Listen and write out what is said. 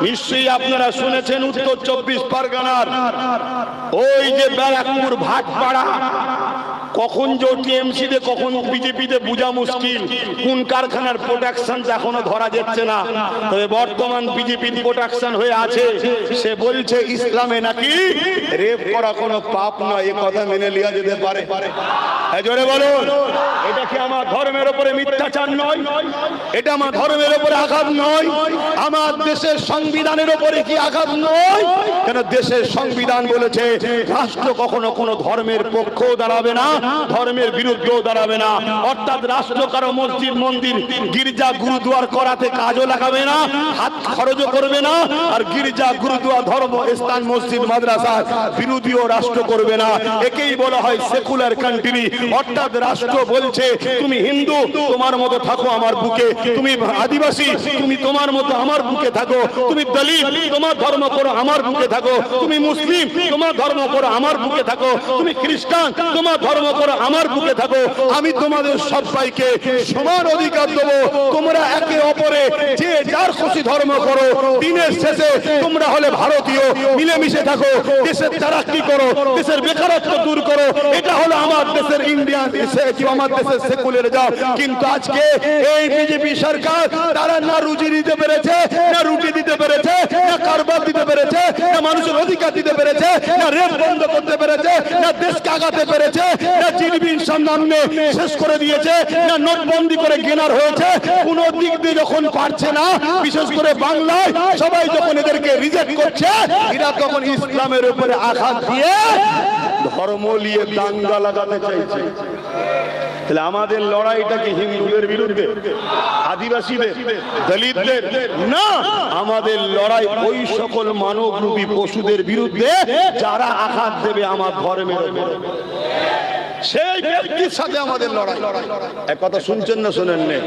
নিশ্চয়ই আপনারা শুনেছেন উত্তর 24 পরগনার ওই যে ব্যারাকপুর ভাটপাড়া, কখন যে টিএমসিতে কখন বিজেপিতে বোঝা মুশকিল, কোন কারখানার প্রোডাকশন এখনো ধরা যাচ্ছে না। তবে বর্তমান বিজেপির প্রোডাকশন হয়ে আছে। সে বলছে ইসলামে নাকি রেপ করা কোনো পাপ নয়, এ কথা মেনে লিয়া যেতে পারে? জোরে বলুন, এটা কি আমার ধর্মের উপরে মিথ্যাচার নয়? এটা আমার ধর্মের উপরে আঘাত নয়? আমার দেশের সংবিধানের উপরে কি আঘাত নয়? কেন দেশের সংবিধান বলেছে রাষ্ট্র কখনো কোনো ধর্মের পক্ষেও দাঁড়াবে না, ধর্মের বিরুদ্ধেও দাঁড়াবে না। অর্থাৎ রাষ্ট্র কারো মসজিদ মন্দির গির্জা গুরুদুয়ার করাতে কাজও লাগাবে না, হাত খরচও করবে না। আর গির্জা গুরুদুয়ার ধর্ম স্থান মসজিদ মাদ্রাসা বিরোধীও রাষ্ট্র করবে না। একেই বলা হয় সেকুলার কান্ট্রি। অর্থাৎ রাষ্ট্র বলছে তুমি হিন্দু তোমার মতো থাকো আমার বুকে, তুমি আদিবাসী তুমি তোমার মতো আমার বুকে থাকো, তুমি দলিত তোমার ধর্ম করো আমার বুকে থাকো, তুমি মুসলিম তোমার ধর্ম করো আমার বুকে থাকো, তুমি খ্রিস্টান তোমার ধর্ম করো আমার বুকে থাকো। আমি তোমাদের সবাইকে সমান অধিকার দেবো। তোমরা একে অপরে যে যার খুশি ধর্ম করো, দিনের শেষে তোমরা হলে ভারতীয়, মিলেমিশে থাকো, দেশের তারাক্কি করো, দেশের বেকারত্ব দূর করো। এটা হলো আমার দেশের ইন্ডিয়ান, আমার দেশের সেকুলার জাত। কিন্তু আজকে এই বিজেপি সরকার তারা না রুজি দিতে পেরেছে, না রুটি দিতে পেরেছে, না কারবার দিতে পেরেছে, না মানুষের অধিকার দিতে পেরেছে, না রেপ বন্ধ করতে পেরেছে, না দেশকে আগাতে পেরেছে, না জিডিপি সামনে শেষ করে দিয়েছে, না নোটবন্দি করে গেনার হয়েছে। কোন দিক দিয়ে যখন পারছে না, বিশেষ করে বাংলায় সবাই যখন এদেরকে রিজেক্ট করছে, এরা তখন ইসলামের উপরে আঘাত দিয়ে ধর্ম নিয়ে দাঙ্গা লাগাতে চাইছে। তাহলে আমাদের লড়াইটা কি হিন্দুদের বিরুদ্ধে, আদিবাসীদের, দলিতদের না, আমাদের লড়াই ওই সকল মানবরূপী পশুদের বিরুদ্ধে যারা আঘাত দেবে আমার ধর্মের উপরে। সেই ব্যক্তির সাথে আমাদের লড়াই। এক কথা শুনছেন না শোনেন না?